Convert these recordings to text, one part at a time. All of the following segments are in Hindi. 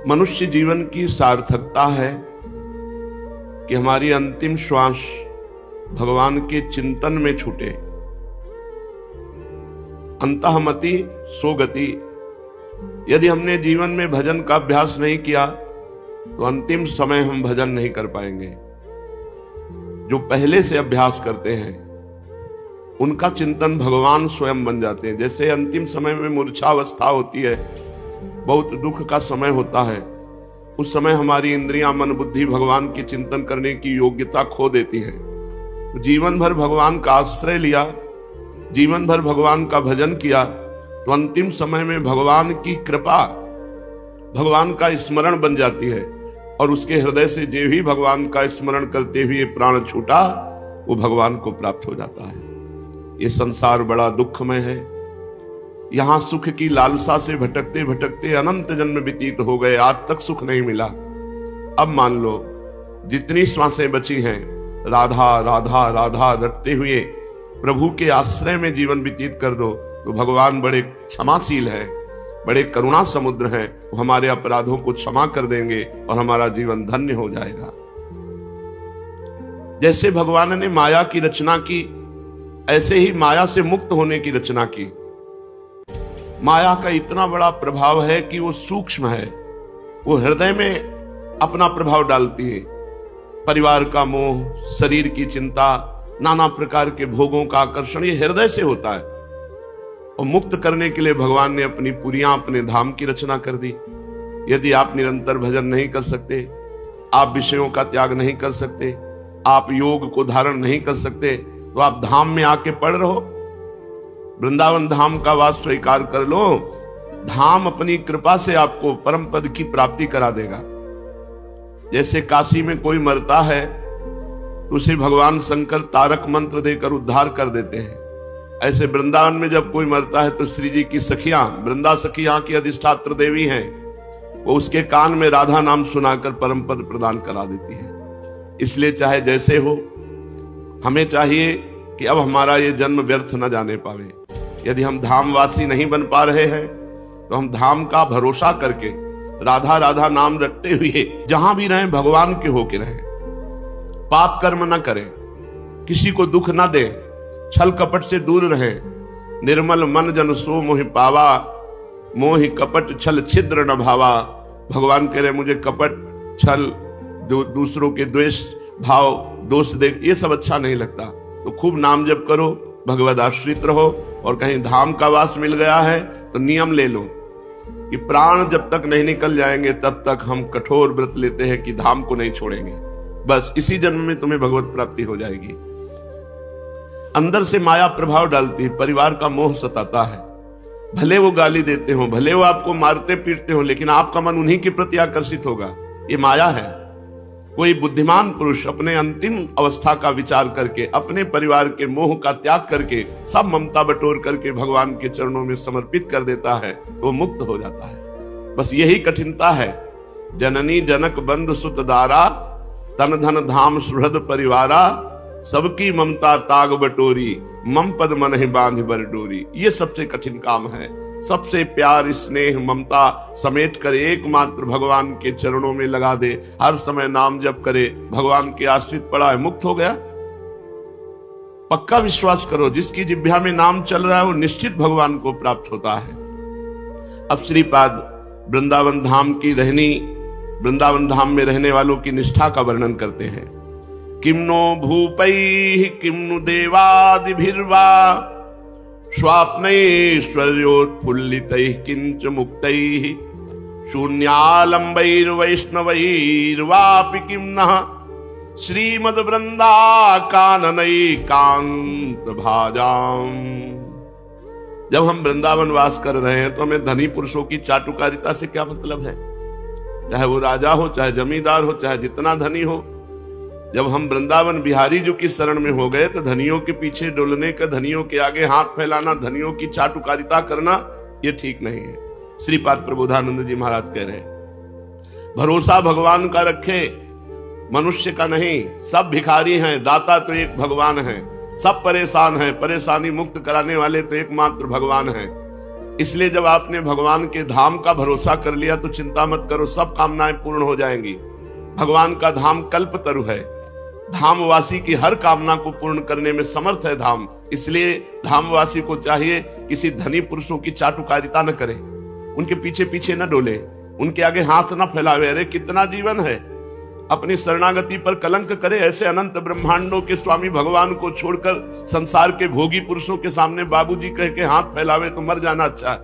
मनुष्य जीवन की सार्थकता है कि हमारी अंतिम श्वास भगवान के चिंतन में छूटे। अंतःमति सो गति। यदि हमने जीवन में भजन का अभ्यास नहीं किया तो अंतिम समय हम भजन नहीं कर पाएंगे। जो पहले से अभ्यास करते हैं उनका चिंतन भगवान स्वयं बन जाते हैं। जैसे अंतिम समय में मूर्छावस्था होती है, बहुत दुख का समय होता है, उस समय हमारी इंद्रियां, मन, बुद्धि भगवान के चिंतन करने की योग्यता खो देती है। जीवन भर भगवान का आश्रय लिया, जीवन भर भगवान का भजन किया, तो अंतिम समय में भगवान की कृपा, भगवान का स्मरण बन जाती है और उसके हृदय से जो भी भगवान का स्मरण करते हुए प्राण छूटा वो भगवान को प्राप्त हो जाता है। ये संसार बड़ा दुखमय है। यहां सुख की लालसा से भटकते भटकते अनंत जन्म व्यतीत हो गए, आज तक सुख नहीं मिला। अब मान लो जितनी श्वासें बची हैं, राधा राधा राधा रटते हुए प्रभु के आश्रय में जीवन व्यतीत कर दो तो भगवान बड़े क्षमाशील हैं, बड़े करुणा समुद्र हैं। वो हमारे अपराधों को क्षमा कर देंगे और हमारा जीवन धन्य हो जाएगा। जैसे भगवान ने माया की रचना की, ऐसे ही माया से मुक्त होने की रचना की। माया का इतना बड़ा प्रभाव है कि वो सूक्ष्म है, वो हृदय में अपना प्रभाव डालती है। परिवार का मोह, शरीर की चिंता, नाना प्रकार के भोगों का आकर्षण, ये हृदय से होता है। और मुक्त करने के लिए भगवान ने अपनी पुरियां, अपने धाम की रचना कर दी। यदि आप निरंतर भजन नहीं कर सकते, आप विषयों का त्याग नहीं कर सकते, आप योग को धारण नहीं कर सकते, तो आप धाम में आके पड़ रहो। वृंदावन धाम का वास स्वीकार कर लो। धाम अपनी कृपा से आपको परम पद की प्राप्ति करा देगा। जैसे काशी में कोई मरता है तो उसे भगवान शंकर तारक मंत्र देकर उद्धार कर देते हैं। ऐसे वृंदावन में जब कोई मरता है तो श्री जी की सखियां, वृंदा सखी यहाँ की अधिष्ठात्र देवी हैं, वो उसके कान में राधा नाम सुनाकर परम पद प्रदान करा देती है। इसलिए चाहे जैसे हो, हमें चाहिए कि अब हमारा ये जन्म व्यर्थ न जाने पावे। यदि हम धामवासी नहीं बन पा रहे हैं तो हम धाम का भरोसा करके राधा राधा नाम रखते हुए जहां भी रहें भगवान के होके रहें। पाप कर्म न करें, किसी को दुख न दें, छल कपट से दूर रहें। निर्मल मन जन सो मोहि पावा, मोहि कपट छल छिद्र न भावा। भगवान कह रहे मुझे कपट, छल, दूसरों के द्वेष भाव, दोष देख, ये सब अच्छा नहीं लगता। तो खूब नाम जप करो, भगवद आश्रित रहो। और कहीं धाम का वास मिल गया है तो नियम ले लो कि प्राण जब तक नहीं निकल जाएंगे तब तक हम कठोर व्रत लेते हैं कि धाम को नहीं छोड़ेंगे। बस इसी जन्म में तुम्हें भगवत प्राप्ति हो जाएगी। अंदर से माया प्रभाव डालती है, परिवार का मोह सताता है। भले वो गाली देते हो, भले वो आपको मारते पीटते हो, लेकिन आपका मन उन्हीं के प्रति आकर्षित होगा। ये माया है। कोई बुद्धिमान पुरुष अपने अंतिम अवस्था का विचार करके, अपने परिवार के मोह का त्याग करके, सब ममता बटोर करके भगवान के चरणों में समर्पित कर देता है, वो मुक्त हो जाता है। बस यही कठिनता है। जननी जनक बंधु सुत दारा, तन धन धाम सुहृद परिवारा, सबकी ममता ताग बटोरी, मम पद मन ही बांध बर डोरी। ये सबसे कठिन काम है। सबसे प्यार, स्नेह, ममता समेट कर एकमात्र भगवान के चरणों में लगा दे, हर समय नाम जप करे, भगवान के आश्रित पड़ा है, मुक्त हो गया। पक्का विश्वास करो, जिसकी जिह्वा में नाम चल रहा है वो निश्चित भगवान को प्राप्त होता है। अब श्रीपाद वृंदावन धाम की रहनी, वृंदावन धाम में रहने वालों की निष्ठा का वर्णन करते हैं। किम्नो भूपैः किम्नु देवादिभिर्वा, स्वाप्नैश्वर्योत्फुल्लितैः किंच मुक्तैः, शून्यालंबैर्वैष्णवैर्वापि किम्नः, श्रीमद्वृंदाकाननैकांत भाजाम। जब हम वृंदावन वास कर रहे हैं तो हमें धनी पुरुषों की चाटुकारिता से क्या मतलब है? चाहे वो राजा हो, चाहे जमींदार हो, चाहे जितना धनी हो। जब हम वृंदावन बिहारी जी की शरण में हो गए तो धनियों के पीछे डोलने का, धनियों के आगे हाथ फैलाना, धनियों की चाटुकारिता करना, ये ठीक नहीं है। श्रीपाद प्रबोधानंद जी महाराज कह रहे हैं भरोसा भगवान का रखे, मनुष्य का नहीं। सब भिखारी हैं, दाता तो एक भगवान है। सब परेशान हैं, परेशानी मुक्त कराने वाले तो एकमात्र भगवान हैं। इसलिए जब आपने भगवान के धाम का भरोसा कर लिया तो चिंता मत करो, सब कामनाएं पूर्ण हो जाएंगी। भगवान का धाम कल्पतरु है, धामवासी की हर कामना को पूर्ण करने में समर्थ है धाम। इसलिए धामवासी को चाहिए किसी धनी पुरुषों की चाटुकारिता न करे, उनके पीछे पीछे न डोले, उनके आगे हाथ न फैलावे। अरे कितना जीवन है, अपनी शरणागति पर कलंक करे। ऐसे अनंत ब्रह्मांडों के स्वामी भगवान को छोड़कर संसार के भोगी पुरुषों के सामने बाबूजी कह के हाथ फैलावे तो मर जाना अच्छा है।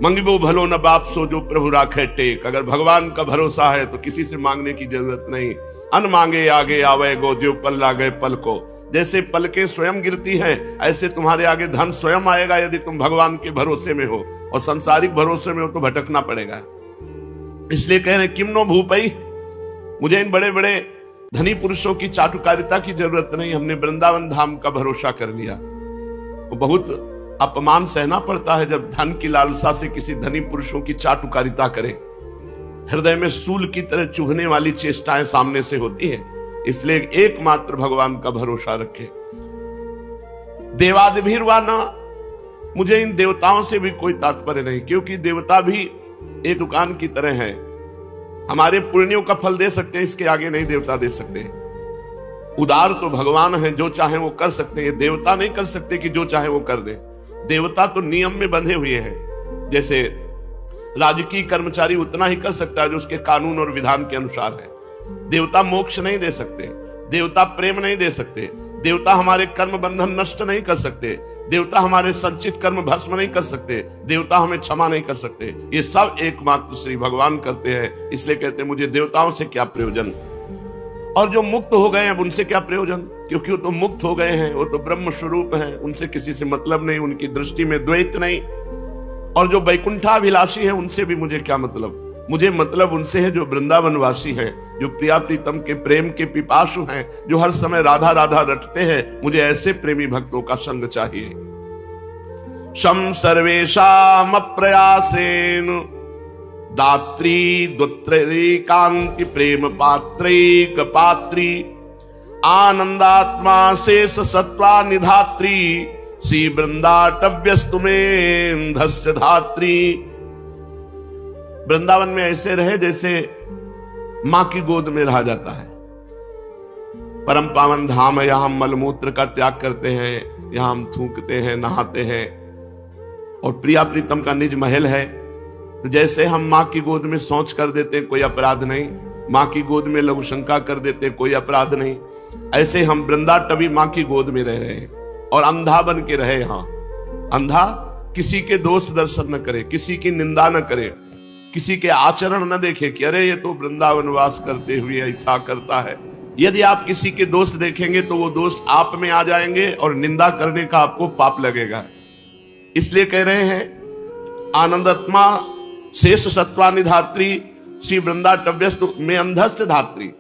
मंगिबो भलो न बाप सो जो प्रभु राखे टेक। अगर भगवान का भरोसा है तो किसी से मांगने की जरूरत नहीं। अन मांगे आगे आवे गो, जो पल लागे पल को। जैसे पलकें स्वयं गिरती हैं, ऐसे तुम्हारे आगे धन स्वयं आएगा यदि तुम भगवान के भरोसे में हो। और सांसारिक भरोसे में हो तो भटकना पड़ेगा। इसलिए कह रहे किम नो भूपई, मुझे इन बड़े बड़े धनी पुरुषों की चाटुकारिता की जरूरत नहीं। हमने वृंदावन धाम का भरोसा कर लिया। तो बहुत अपमान सहना पड़ता है जब धन की लालसा से किसी धनी पुरुषों की चाटुकारिता करे। हृदय में सूल की तरह चुभने वाली चेष्टाएं सामने से होती है। इसलिए एकमात्र भगवान का भरोसा रखे। देवादिभिर्वाना, मुझे इन देवताओं से भी कोई तात्पर्य नहीं, क्योंकि देवता भी एक दुकान की तरह है। हमारे पुण्यों का फल दे सकते हैं, इसके आगे नहीं देवता दे सकते। उदार तो भगवान है, जो चाहे वो कर सकते हैं। देवता नहीं कर सकते कि जो चाहे वो कर दे। देवता तो नियम में बंधे हुए हैं। जैसे राजकीय कर्मचारी उतना ही कर सकता है जो उसके कानून और विधान के अनुसार है। देवता मोक्ष नहीं दे सकते, देवता प्रेम नहीं दे सकते, देवता हमारे कर्म बंधन नष्ट नहीं कर सकते, देवता हमारे संचित कर्म भस्म नहीं कर सकते, देवता हमें क्षमा नहीं कर सकते। ये सब एकमात्र श्री भगवान करते हैं। इसलिए कहते हैं मुझे देवताओं से क्या प्रयोजन। और जो मुक्त हो गए हैं उनसे क्या प्रयोजन, क्योंकि वो तो मुक्त हो गए हैं, वो तो ब्रह्म स्वरूप हैं, उनसे किसी से मतलब नहीं, उनकी दृष्टि में द्वैत नहीं। और जो वैकुंठाभिलाषी हैं उनसे भी मुझे क्या मतलब। मुझे मतलब उनसे है जो वृंदावनवासी हैं, जो प्रिया प्रीतम के प्रेम के पिपासु हैं, जो हर समय राधा राधा रटते हैं। मुझे ऐसे प्रेमी भक्तों का संग चाहिए। शम सर्वेषाम प्रयासेन दात्री द्वत्री कांति प्रेम पात्रैक पात्री आनंदात्मा शेष सत्वा निधात्री श्री वृंदाटव्यस्तुमेंधस्य धात्री। वृंदावन में ऐसे रहे जैसे मां की गोद में रहा जाता है। परम पावन धाम है, यहां हम मलमूत्र का त्याग करते हैं, यहां हम थूकते हैं, नहाते हैं। और प्रिया प्रीतम का निज महल है। तो जैसे हम मां की गोद में शौच कर देते हैं, कोई अपराध नहीं। मां की गोद में लघु शंका कर देते हैं, कोई अपराध नहीं। ऐसे हम वृंदाटवी मां की गोद में रह रहे हैं और अंधा बन के रहे। यहां अंधा किसी के दोष दर्शन न करे, किसी की निंदा न करे, किसी के आचरण न देखे कि अरे ये तो वृंदावन वास करते हुए ऐसा करता है। यदि आप किसी के दोष देखेंगे तो वो दोष आप में आ जाएंगे और निंदा करने का आपको पाप लगेगा। इसलिए कह रहे हैं आनंदात्मा शेष सत्वानि धात्री श्री वृंदाटव्यस्तु में अंधस्य धात्री।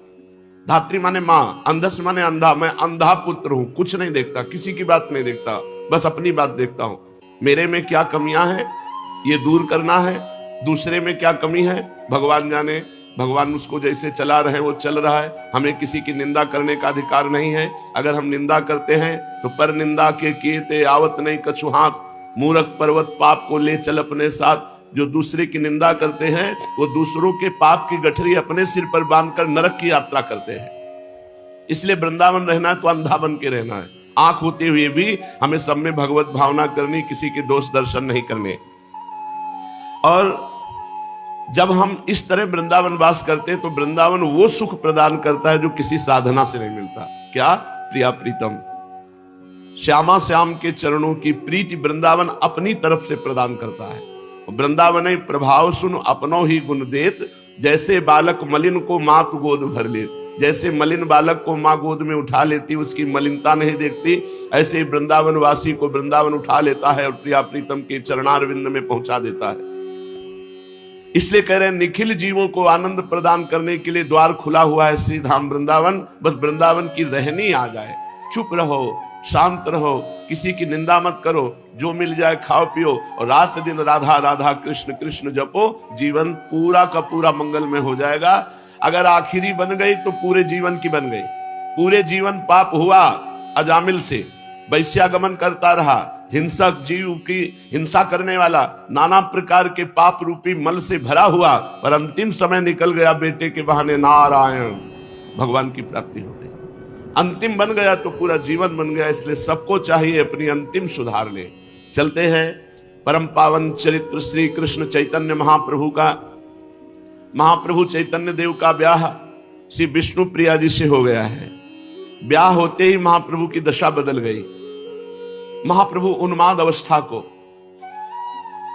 धात्री माने मां, अंधस्य माने अंधा। मैं अंधा पुत्र हूं, कुछ नहीं देखता, किसी की बात नहीं देखता, बस अपनी बात देखता हूं। मेरे में क्या कमियां हैं ये दूर करना है, दूसरे में क्या कमी है भगवान जाने। भगवान उसको जैसे चला रहे वो चल रहा है। हमें किसी की निंदा करने का अधिकार नहीं है। अगर हम निंदा करते हैं तो पर निंदा के कीते आवत नहीं कछु हाथ। मूर्ख पर्वत पाप को ले चल अपने साथ। जो दूसरे की निंदा करते हैं वो दूसरों के पाप की गठरी अपने सिर पर बांधकर नरक की यात्रा करते हैं। इसलिए वृंदावन रहना है तो अंधा बन के रहना है। आंख होते हुए भी हमें सब में भगवत भावना करनी, किसी के दोष दर्शन नहीं करने। और जब हम इस तरह वृंदावन वास करते हैं तो वृंदावन वो सुख प्रदान करता है जो किसी साधना से नहीं मिलता। क्या? प्रिया प्रीतम श्यामा श्याम के चरणों की प्रीति वृंदावन अपनी तरफ से प्रदान करता है। वृंदावन प्रभाव सुन अपनो ही गुण देत, जैसे बालक मलिन को मात गोद भर लेत। जैसे मलिन बालक को माँ गोद में उठा लेती, उसकी मलिनता नहीं देखती, ऐसे ही वृंदावन वासी को वृंदावन उठा लेता है और प्रिया प्रीतम के चरणारविंद में पहुंचा देता है। इसलिए कह रहे हैं निखिल जीवों को आनंद प्रदान करने के लिए द्वार खुला हुआ है श्री धाम वृंदावन। बस वृंदावन की रहनी आ जाए। चुप रहो, शांत रहो, किसी की निंदा मत करो, जो मिल जाए खाओ पियो और रात दिन राधा राधा कृष्ण कृष्ण जपो। जीवन पूरा का पूरा मंगल में हो जाएगा। अगर आखिरी बन गई तो पूरे जीवन की बन गई। पूरे जीवन पाप हुआ अजामिल से, वैश्यागमन करता रहा, हिंसक जीव की हिंसा करने वाला, नाना प्रकार के पाप रूपी मल से भरा हुआ, पर अंतिम समय निकल गया बेटे के बहाने नारायण, भगवान की प्राप्ति हो गई। अंतिम बन गया तो पूरा जीवन बन गया। इसलिए सबको चाहिए अपनी अंतिम सुधार ले। चलते हैं परम पावन चरित्र श्री कृष्ण चैतन्य महाप्रभु का। महाप्रभु चैतन्य देव का ब्याह श्री विष्णु प्रिया जी से हो गया है। ब्याह होते ही महाप्रभु की दशा बदल गई। महाप्रभु उन्माद अवस्था को,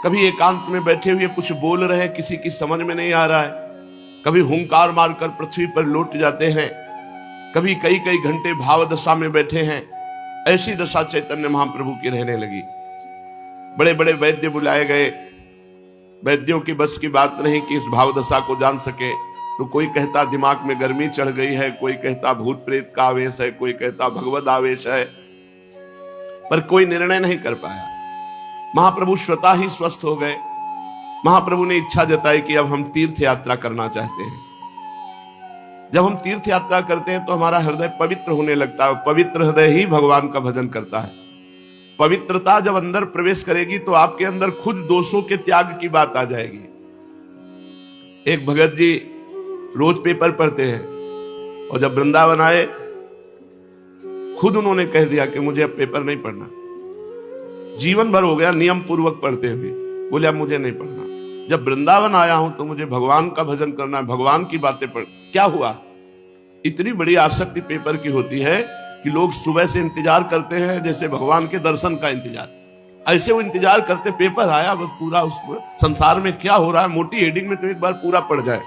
कभी एकांत में बैठे हुए कुछ बोल रहे हैं, किसी की समझ में नहीं आ रहा है, कभी हुंकार मारकर पृथ्वी पर लौट जाते हैं, कभी कई कई घंटे भाव दशा में बैठे हैं। ऐसी दशा चैतन्य महाप्रभु की रहने लगी। बड़े बड़े वैद्य बुलाए गए, वैद्यों की बस की बात नहीं कि इस भाव दशा को जान सके। तो कोई कहता दिमाग में गर्मी चढ़ गई है, कोई कहता भूत प्रेत का आवेश है, कोई कहता भगवत आवेश है, पर कोई निर्णय नहीं कर पाया। महाप्रभु स्वतः ही स्वस्थ हो गए। महाप्रभु ने इच्छा जताई कि अब हम तीर्थ यात्रा करना चाहते हैं। जब हम तीर्थ यात्रा करते हैं तो हमारा हृदय पवित्र होने लगता है। पवित्र हृदय ही भगवान का भजन करता है। पवित्रता जब अंदर प्रवेश करेगी तो आपके अंदर खुद दोषों के त्याग की बात आ जाएगी। एक भगत जी रोज पेपर पढ़ते हैं और जब वृंदावन आए खुद उन्होंने कह दिया कि मुझे अब पेपर नहीं पढ़ना। जीवन भर हो गया नियम पूर्वक पढ़ते हुए, बोले अब मुझे नहीं पढ़ना। जब वृंदावन आया हूं तो मुझे भगवान का भजन करना है, भगवान की बातें पढ़। क्या हुआ? इतनी बड़ी आसक्ति पेपर की होती है कि लोग सुबह से इंतजार करते हैं जैसे भगवान के दर्शन का इंतजार। ऐसे वो इंतजार करते, पेपर आया बस पूरा उस संसार में क्या हो रहा है मोटी हेडिंग में तो एक बार पूरा पढ़ जाए,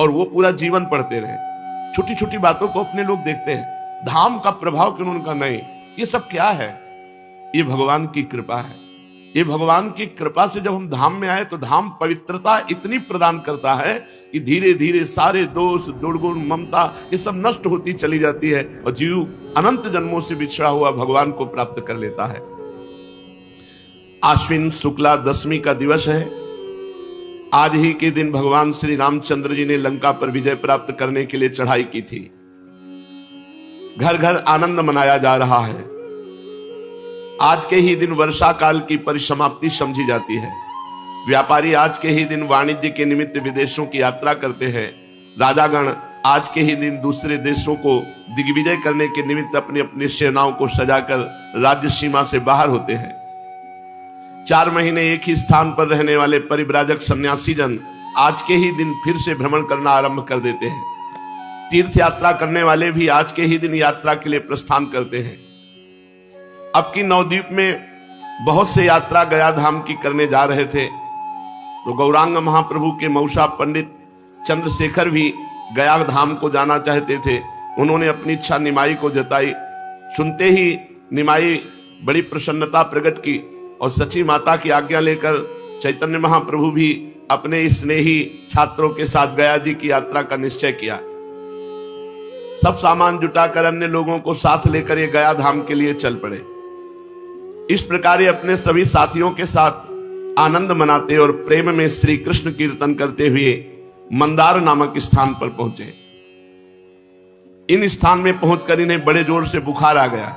और वो पूरा जीवन पढ़ते रहे। छोटी छोटी बातों को अपने लोग देखते हैं, धाम का प्रभाव क्यों? उनका नहीं। ये सब क्या है? ये भगवान की कृपा है। ये भगवान की कृपा से जब हम धाम में आए तो धाम पवित्रता इतनी प्रदान करता है कि धीरे धीरे सारे दोष, दुर्गुण, ममता ये सब नष्ट होती चली जाती है और जीव अनंत जन्मों से बिछड़ा हुआ भगवान को प्राप्त कर लेता है। आश्विन शुक्ला दशमी का दिवस है। आज ही के दिन भगवान श्री रामचंद्र जी ने लंका पर विजय प्राप्त करने के लिए चढ़ाई की थी। घर घर आनंद मनाया जा रहा है। आज के ही दिन वर्षा काल की परिसमाप्ति समझी जाती है। व्यापारी आज के ही दिन वाणिज्य के निमित्त विदेशों की यात्रा करते हैं। राजागण आज के ही दिन दूसरे देशों को दिग्विजय करने के निमित्त अपनी अपनी सेनाओं को सजाकर राज्य सीमा से बाहर होते हैं। 4 महीने एक ही स्थान पर रहने वाले परिव्राजक सन्यासी जन आज के ही दिन फिर से भ्रमण करना आरंभ कर देते हैं। तीर्थ यात्रा करने वाले भी आज के ही दिन यात्रा के लिए प्रस्थान करते हैं। अब की नवद्वीप में बहुत से यात्रा गया धाम की करने जा रहे थे, तो गौरांग महाप्रभु के मौसा पंडित चंद्रशेखर भी गया धाम को जाना चाहते थे। उन्होंने अपनी इच्छा निमाई को जताई। सुनते ही निमाई बड़ी प्रसन्नता प्रकट की और सची माता की आज्ञा लेकर चैतन्य महाप्रभु भी अपने स्नेही छात्रों के साथ गया जी की यात्रा का निश्चय किया। सब सामान जुटाकर अन्य लोगों को साथ लेकर ये गया धाम के लिए चल पड़े। इस प्रकार ये अपने सभी साथियों के साथ आनंद मनाते और प्रेम में श्री कृष्ण कीर्तन करते हुए मंदार नामक स्थान पर पहुंचे। इन स्थान में पहुंचकर इन्हें बड़े जोर से बुखार आ गया।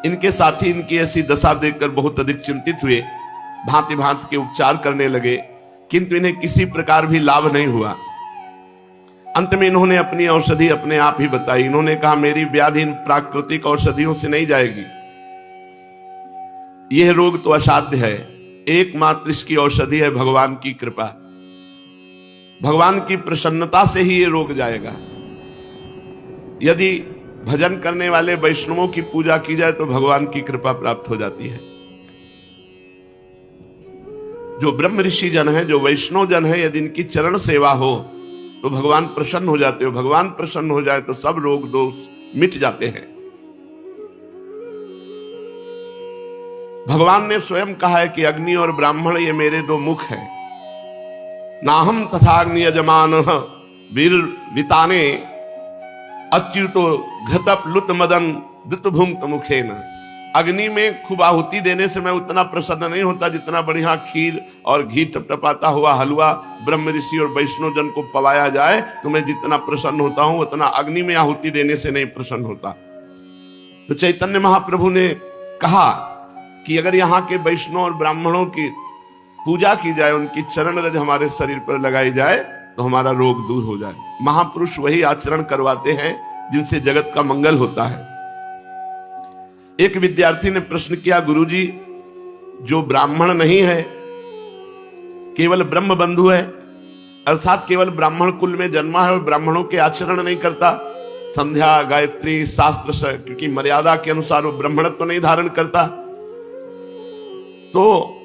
इनके साथी इनकी ऐसी दशा देखकर बहुत अधिक चिंतित हुए, भांति भांति के उपचार करने लगे, किंतु इन्हें किसी प्रकार भी लाभ नहीं हुआ। अंत में इन्होंने अपनी औषधि अपने आप ही बताई। इन्होंने कहा मेरी व्याधि इन प्राकृतिक औषधियों से नहीं जाएगी, यह रोग तो असाध्य है, एकमात्र इसकी औषधि है भगवान की कृपा। भगवान की प्रसन्नता से ही यह रोग जाएगा। यदि भजन करने वाले वैष्णवों की पूजा की जाए तो भगवान की कृपा प्राप्त हो जाती है। जो ब्रह्म ऋषि जन है, जो वैष्णव जन है, यदि इनकी चरण सेवा हो तो भगवान प्रसन्न हो जाते हो। भगवान प्रसन्न हो जाए तो सब रोग दोष मिट जाते हैं। भगवान ने स्वयं कहा है कि अग्नि और ब्राह्मण ये मेरे 2 मुख हैं। नाहम तथाग्नि यजमान वीर विताने अच्युतो घृतप लुत मदन दुतभुंक्त मुखेन। अग्नि में खूब आहुति देने से मैं उतना प्रसन्न नहीं होता जितना बढ़िया खीर और घी टपटपाता हुआ हलवा ब्रह्म ऋषि और वैष्णव जन को पवाया जाए तो मैं जितना प्रसन्न होता हूं उतना अग्नि में आहुति देने से नहीं प्रसन्न होता। तो चैतन्य महाप्रभु ने कहा कि अगर यहाँ के वैष्णव और ब्राह्मणों की पूजा की जाए, उनकी चरण रज हमारे शरीर पर लगाई जाए तो हमारा रोग दूर हो जाए। महापुरुष वही आचरण करवाते हैं जिनसे जगत का मंगल होता है। एक विद्यार्थी ने प्रश्न किया, गुरुजी, जो ब्राह्मण नहीं है, केवल ब्रह्म बंधु है, अर्थात केवल ब्राह्मण कुल में जन्मा है और ब्राह्मणों के आचरण नहीं करता, संध्या गायत्री शास्त्र की मर्यादा के अनुसार वो ब्राह्मणत्व तो नहीं धारण करता, तो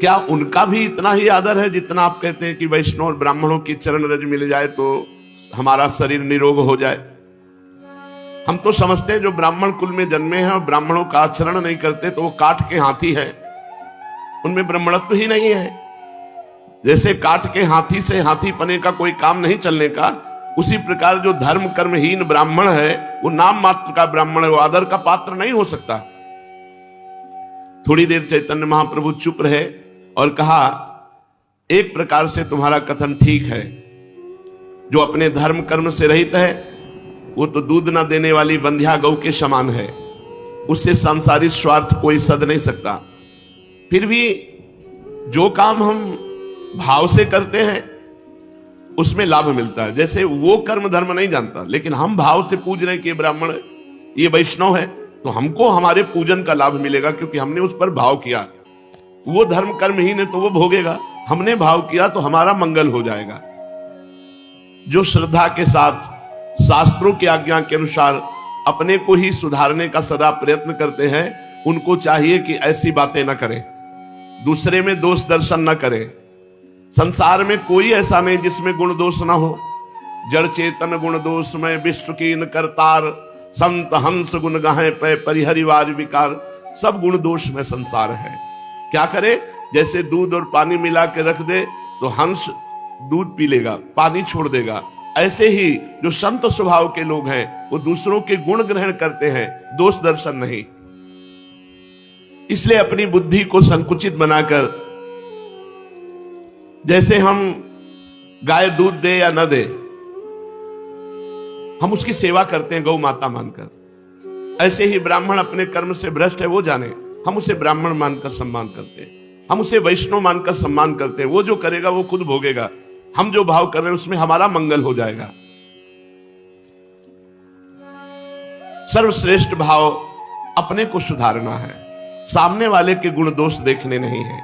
क्या उनका भी इतना ही आदर है जितना आप कहते हैं कि वैष्णव और ब्राह्मणों की चरण रज मिल जाए तो हमारा शरीर निरोग हो जाए? हम तो समझते हैं जो ब्राह्मण कुल में जन्मे हैं और ब्राह्मणों का आचरण नहीं करते तो वो काठ के हाथी है, उनमें ब्राह्मणत्व ही नहीं है। जैसे काठ के हाथी से हाथी पने का कोई काम नहीं चलने का, उसी प्रकार जो धर्म कर्महीन ब्राह्मण है वो नाम मात्र का ब्राह्मण है, वो आदर का पात्र नहीं हो सकता। थोड़ी देर चैतन्य महाप्रभु चुप रहे और कहा, एक प्रकार से तुम्हारा कथन ठीक है, जो अपने धर्म कर्म से रहित है वो तो दूध ना देने वाली बंध्या गौ के समान है, उससे सांसारिक स्वार्थ कोई सद नहीं सकता। फिर भी जो काम हम भाव से करते हैं उसमें लाभ मिलता है। जैसे वो कर्म धर्म नहीं जानता, लेकिन हम भाव से पूज रहे हैं कि ये ब्राह्मण है, ये वैष्णव है, तो हमको हमारे पूजन का लाभ मिलेगा क्योंकि हमने उस पर भाव किया। वो धर्म कर्महीन है तो वो भोगेगा, हमने भाव किया तो हमारा मंगल हो जाएगा। जो श्रद्धा के साथ शास्त्रों की आज्ञा के अनुसार अपने को ही सुधारने का सदा प्रयत्न करते हैं, उनको चाहिए कि ऐसी बातें न करें, दूसरे में दोष दर्शन न करें। संसार में कोई ऐसा नहीं जिसमें गुण दोष ना हो। जड़ चेतन गुण दोष में विश्व कीन करतार, संत हंस गुण गाहे पे परिहरिवार विकार। सब गुण दोष में संसार है। क्या करे? जैसे दूध और पानी मिला के रख दे तो हंस दूध पी लेगा, पानी छोड़ देगा। ऐसे ही जो संत स्वभाव के लोग हैं वो दूसरों के गुण ग्रहण करते हैं, दोष दर्शन नहीं। इसलिए अपनी बुद्धि को संकुचित बनाकर, जैसे हम गाय दूध दे या न दे, हम उसकी सेवा करते हैं गौ माता मानकर, ऐसे ही ब्राह्मण अपने कर्म से भ्रष्ट है वो जाने, हम उसे ब्राह्मण मानकर सम्मान करते हैं, हम उसे वैष्णव मानकर सम्मान करते हैं। वो जो करेगा वो खुद भोगेगा, हम जो भाव कर रहे हैं उसमें हमारा मंगल हो जाएगा। सर्वश्रेष्ठ भाव अपने को सुधारना है, सामने वाले के गुण दोष देखने नहीं है।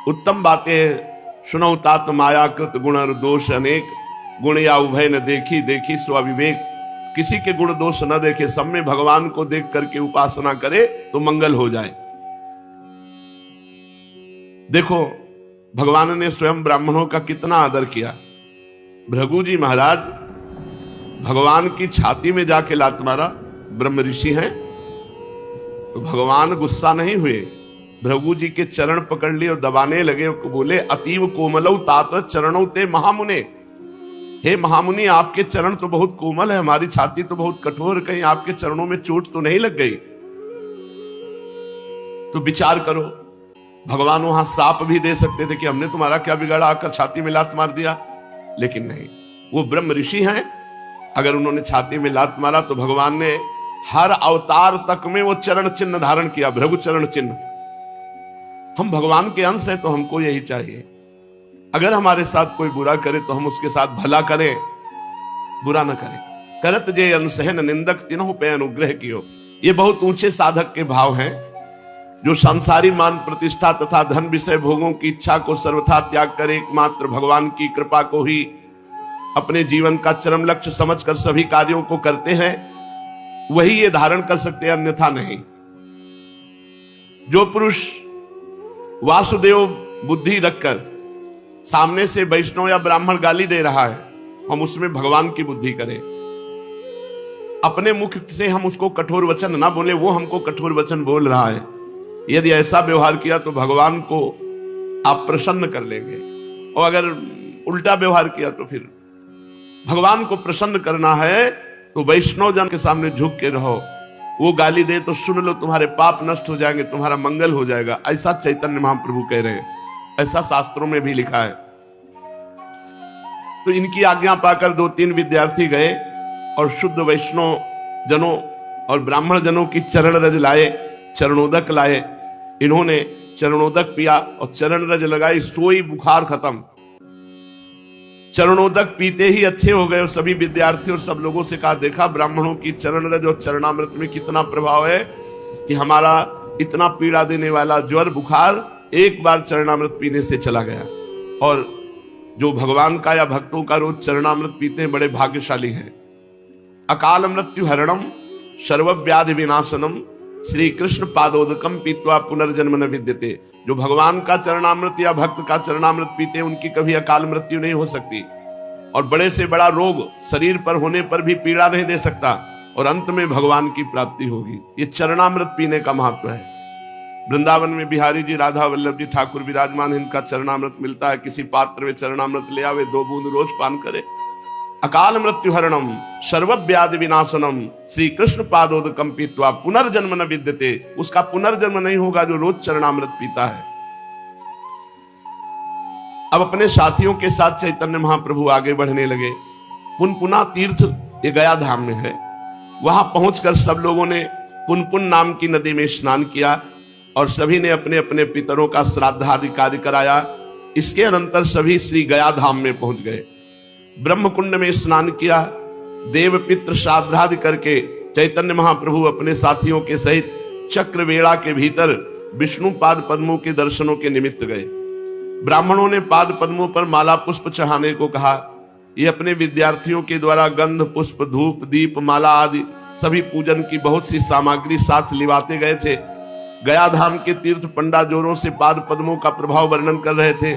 उत्तम बातें सुनो तात माया कृत गुण और दोष अनेक, गुण या उभय न देखी देखी स्वविवेक। किसी के गुण दोष न देखे, सब में भगवान को देख करके उपासना करे तो मंगल हो जाए। देखो भगवान ने स्वयं ब्राह्मणों का कितना आदर किया। भृगु जी महाराज भगवान की छाती में जाके लात मारा, ब्रह्म ऋषि हैं, तो भगवान गुस्सा नहीं हुए, भृगु जी के चरण पकड़ लिए और दबाने लगे, बोले अतीव कोमलौ तात चरणौ ते महामुने। हे महामुनि, आपके चरण तो बहुत कोमल है, हमारी छाती तो बहुत कठोर, कहीं आपके चरणों में चोट तो नहीं लग गई? तो विचार करो, भगवान वहां साप भी दे सकते थे कि हमने तुम्हारा क्या बिगाड़ा, आकर छाती में लात मार दिया, लेकिन नहीं, वो ब्रह्म ऋषि हैं। अगर उन्होंने छाती में लात मारा तो भगवान ने हर अवतार तक में वो चरण चिन्ह धारण किया, भृगु चरण चिन्ह। हम भगवान के अंश हैं तो हमको यही चाहिए। अगर हमारे साथ कोई बुरा करे तो हम उसके साथ भला करें, बुरा न करें। करत जे अनसहन निंदक तिन्हों पे अनुग्रह कियो। ये बहुत ऊंचे साधक के भाव हैं, जो संसारी मान प्रतिष्ठा तथा धन विषय भोगों की इच्छा को सर्वथा त्याग कर एकमात्र भगवान की कृपा को ही अपने जीवन का चरम लक्ष्य समझकर सभी कार्यों को करते हैं, वही ये धारण कर सकते हैं, अन्यथा नहीं। जो पुरुष वासुदेव बुद्धि रखकर सामने से वैष्णव या ब्राह्मण गाली दे रहा है, हम उसमें भगवान की बुद्धि करें। अपने मुख से हम उसको कठोर वचन ना बोले, वो हमको कठोर वचन बोल रहा है। यदि ऐसा व्यवहार किया तो भगवान को आप प्रसन्न कर लेंगे, और अगर उल्टा व्यवहार किया तो फिर भगवान को प्रसन्न करना है तो वैष्णव जन के सामने झुक के रहो। वो गाली दे तो सुन लो, तुम्हारे पाप नष्ट हो जाएंगे, तुम्हारा मंगल हो जाएगा। ऐसा चैतन्य महाप्रभु कह रहे हैं, ऐसा शास्त्रों में भी लिखा है। तो इनकी आज्ञा पाकर 2-3 विद्यार्थी गए और शुद्ध वैष्णव जनों और ब्राह्मण जनों की चरण रज लाए, चरणोदक लाए इन्होंने चरणोदक पिया और चरण रज लगाई, सोई बुखार खत्म। चरणोदक पीते ही अच्छे हो गए। और सभी विद्यार्थी और सब लोगों से कहा, देखा ब्राह्मणों की चरण रज और चरणामृत में कितना प्रभाव है कि हमारा इतना पीड़ा देने वाला ज्वर बुखार एक बार चरणामृत पीने से चला गया। और जो भगवान का या भक्तों का रोज चरणामृत पीते हैं बड़े भाग्यशाली हैं। अकाल मृत्यु हरणम सर्वव्याधि विनाशनम श्री कृष्ण पादोदकम पीत्वा पुनर्जन्म न विद्यते। जो भगवान का चरणामृत या भक्त का चरणामृत पीते हैं उनकी कभी अकाल मृत्यु नहीं हो सकती, और बड़े से बड़ा रोग शरीर पर होने पर भी पीड़ा नहीं दे सकता, और अंत में भगवान की प्राप्ति होगी। ये चरणामृत पीने का महत्व है। वृंदावन में बिहारी जी, राधा वल्लभ जी ठाकुर विराजमान, इनका चरणामृत मिलता है। किसी पात्र में चरणामृत ले आवे, 2 बूंद रोज पान करे। अकाल मृत्यु हरणम सर्वव्याधि विनाशनम श्री कृष्ण पादोदकम पीत्वा पुनर्जन्म न विद्यते। उसका पुनर्जन्म नहीं होगा जो रोज चरणामृत पीता है। अब अपने साथियों के साथ चैतन्य महाप्रभु आगे बढ़ने लगे। पुनपुना तीर्थ ये गया धाम में है। वहां पहुंचकर सब लोगों ने पुनपुन नाम की नदी में स्नान किया और सभी ने अपने अपने पितरों का श्राद्धादि कार्य कराया। इसके अनंतर सभी श्री गया धाम में पहुंच गए। ब्रह्म कुंड में स्नान किया। देव पितृ श्राद्धादि करके चैतन्य महाप्रभु अपने साथियों के सहित चक्रवेड़ा के भीतर विष्णु पाद पद्मों के दर्शनों के निमित्त गए। ब्राह्मणों ने पाद पद्मों पर माला पुष्प चढ़ाने को कहा। ये अपने विद्यार्थियों के द्वारा गंध पुष्प धूप दीप माला आदि सभी पूजन की बहुत सी सामग्री साथ लिवाते गए थे। गया धाम के तीर्थ पंडा जोरों से पाद पद्मों का प्रभाव वर्णन कर रहे थे।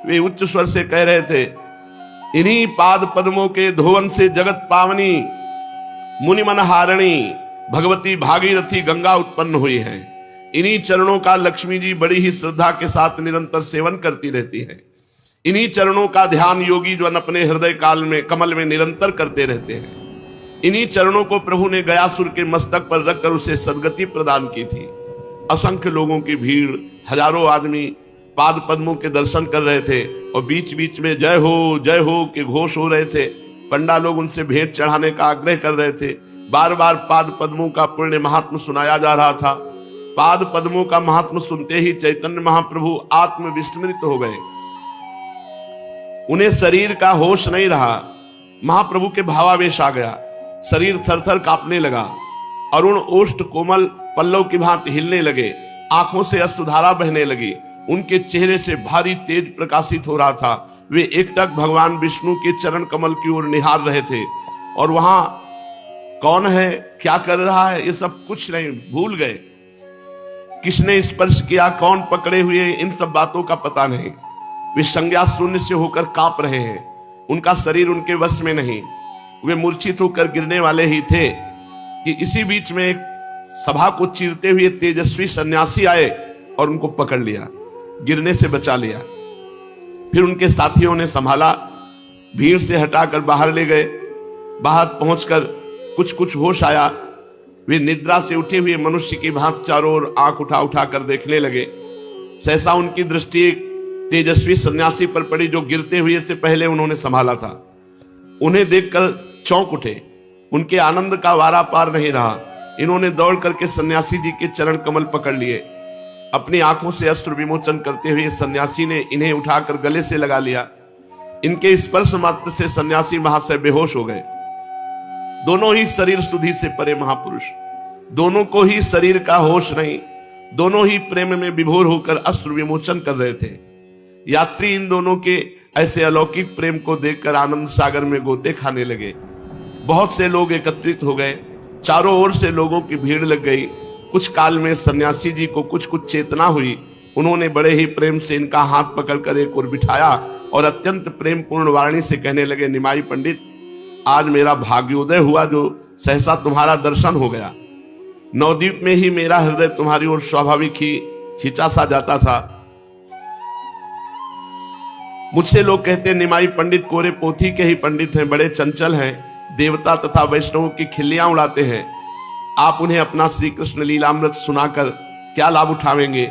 वे उच्च स्वर से कह रहे थे, इन्हीं पाद पद्मों के धोवन से जगत पावनी मुनिमन हारणी भगवती भागीरथी गंगा उत्पन्न हुई है। इन्हीं चरणों का लक्ष्मी जी बड़ी ही श्रद्धा के साथ निरंतर सेवन करती रहती है। इन्हीं चरणों का ध्यान योगी जो अपने हृदय काल में कमल में निरंतर करते रहते हैं। इन्हीं चरणों को प्रभु ने गयासुर के मस्तक पर रखकर उसे सद्गति प्रदान की थी। असंख्य लोगों की भीड़, हजारों आदमी पाद पद्मों के दर्शन कर रहे थे और बीच बीच में जय हो के घोष हो रहे थे। पंडा लोग उनसे भेंट चढ़ाने का आग्रह कर रहे थे। बार बार पाद पद्मों का पुण्य महात्म सुनाया जा रहा था। पाद पद्मों का महात्म सुनते ही चैतन्य महाप्रभु आत्म विस्मृत हो गए। उन्हें शरीर का होश नहीं रहा। महाप्रभु के भावावेश आ गया। शरीर थरथर कांपने लगा। अरुण ओष्ठ कोमल पल्लव की भांति हिलने लगे। आंखों से अश्रुधारा बहने लगी। उनके चेहरे से भारी तेज प्रकाशित हो रहा था। वे एकटक भगवान विष्णु के चरण कमल की ओर निहार रहे थे। और वहां कौन है, क्या कर रहा है, ये सब कुछ नहीं, भूल गए। किसने स्पर्श किया, कौन पकड़े हुए, इन सब बातों का पता नहीं। वे संज्ञा शून्य से होकर कांप रहे हैं। उनका शरीर उनके वश में नहीं। वे मूर्छित होकर गिरने वाले ही थे कि इसी बीच में एक सभा को चीरते हुए तेजस्वी सन्यासी आए और उनको पकड़ लिया, गिरने से बचा लिया। फिर उनके साथियों ने संभाला, भीड़ से हटाकर बाहर ले गए। बाहर पहुंचकर कुछ कुछ होश आया। वे निद्रा से उठे हुए मनुष्य की भांति चारों ओर आंख उठा उठा कर देखने लगे। सहसा उनकी दृष्टि एक तेजस्वी सन्यासी पर पड़ी जो गिरते हुए से पहले उन्होंने संभाला था। उन्हें देखकर चौंक उठे। उनके आनंद का वारा पार नहीं रहा। इन्होंने दौड़ करके सन्यासी जी के चरण कमल पकड़ लिए। अपनी आंखों से अश्रु विमोचन करते हुए सन्यासी ने इन्हें उठाकर गले से लगा लिया। इनके स्पर्श मात्र से सन्यासी महाशय बेहोश हो गए। दोनों ही शरीर सुधि से परे महापुरुष, दोनों को ही शरीर का होश नहीं। दोनों ही प्रेम में विभोर होकर अश्रु विमोचन कर रहे थे। यात्री इन दोनों के ऐसे अलौकिक प्रेम को देखकर आनंद सागर में गोते खाने लगे। बहुत से लोग एकत्रित हो गए। चारों ओर से लोगों की भीड़ लग गई। कुछ काल में सन्यासी जी को कुछ कुछ चेतना हुई। उन्होंने बड़े ही प्रेम से इनका हाथ पकड़कर एक ओर बिठाया और अत्यंत प्रेम पूर्ण वाणी से कहने लगे, निमाई पंडित, आज मेरा भाग्योदय हुआ जो सहसा तुम्हारा दर्शन हो गया। नवद्वीप में ही मेरा हृदय तुम्हारी ओर स्वाभाविक ही खिंचा सा जाता था। मुझसे लोग कहते निमाई पंडित कोरे पोथी के ही पंडित हैं, बड़े चंचल हैं, देवता तथा वैष्णवों की खिल्लियां उड़ाते हैं। आप उन्हें अपना श्री कृष्ण लीलामृत सुनाकर क्या लाभ उठावेंगे?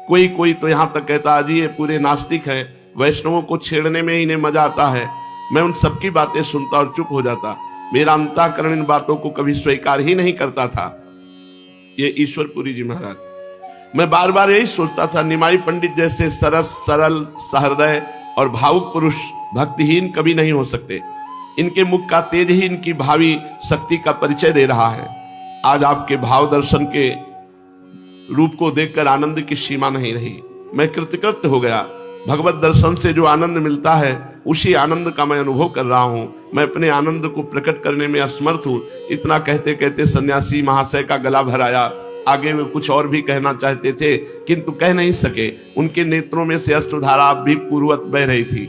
कोई कोई तो यहां तक कहता, अजी ये पूरे नास्तिक हैं, वैष्णवों को छेड़ने में इन्हें मजा आता है। मैं उन सबकी बातें सुनता और चुप हो जाता। मेरा अंतःकरण इन बातों को कभी स्वीकार ही नहीं करता था। ये ईश्वरपुरी जी महाराज। मैं बार बार यही सोचता था, निमाई पंडित जैसे सरस, सरल, सहृदय और भावुक पुरुष भक्तिहीन कभी नहीं हो सकते। इनके मुख का तेज ही इनकी भावी शक्ति का परिचय दे रहा है। आज आपके भाव दर्शन के रूप को देखकर आनंद की सीमा नहीं रही। मैं कृतकृत्य हो गया। भगवत दर्शन से जो आनंद मिलता है उसी आनंद का मैं अनुभव कर रहा हूं। मैं अपने आनंद को प्रकट करने में असमर्थ हूं। इतना कहते कहते सन्यासी महाशय का गला भर आया। आगे वे कुछ और भी कहना चाहते थे किंतु कह नहीं सके। उनके नेत्रों में से अश्रुधारा भी पूर्ववत बह रही थी।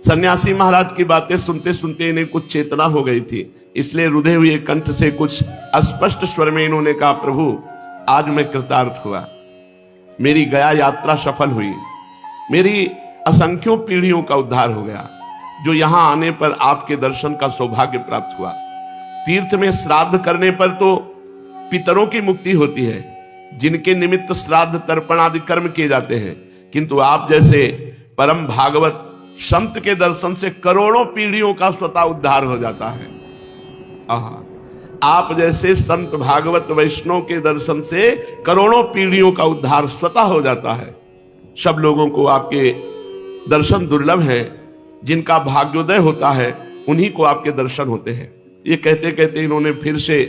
सन्यासी महाराज की बातें सुनते सुनते इन्हें कुछ चेतना हो गई थी, इसलिए रुधे हुए कंठ से कुछ अस्पष्ट स्वर में इन्होंने कहा, प्रभु आज मैं कृतार्थ हुआ। मेरी गया यात्रा सफल हुई। मेरी असंख्यों पीढ़ियों का उद्धार हो गया। जो यहां आने पर आपके दर्शन का सौभाग्य प्राप्त हुआ। तीर्थ में श्राद्ध करने पर तो पितरों की मुक्ति होती है, जिनके निमित्त श्राद्ध तर्पण आदि कर्म किए जाते हैं, किंतु आप जैसे परम भागवत संत के दर्शन से करोड़ों पीढ़ियों का स्वतः उद्धार हो जाता है। आप जैसे संत भागवत वैष्णव के दर्शन से करोड़ों पीढ़ियों का उद्धार स्वतः हो जाता है। सब लोगों को आपके दर्शन दुर्लभ हैं। जिनका भाग्योदय होता है उन्हीं को आपके दर्शन होते हैं। ये कहते कहते इन्होंने फिर से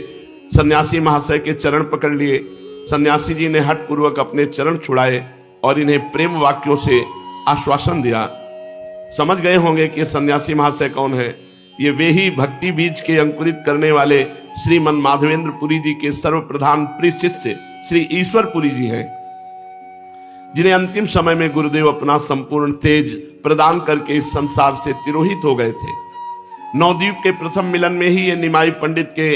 सन्यासी महाशय के चरण पकड़ लिए। सन्यासी जी ने हठ पूर्वक अपने चरण छुड़ाए और इन्हें प्रेम वाक्यों से आश्वासन दिया। समझ गए होंगे कि सन्यासी महाशय कौन है। ये वे ही भक्ति बीज के अंकुरित करने वाले श्रीमन माधवेंद्र पुरी जी के सर्वप्रधान प्रिय शिष्य श्री ईश्वर पुरी जी हैं, जिन्हें अंतिम समय में गुरुदेव अपना संपूर्ण तेज प्रदान करके इस संसार से तिरोहित हो गए थे। नवद्वीप के प्रथम मिलन में ही ये निमाई पंडित के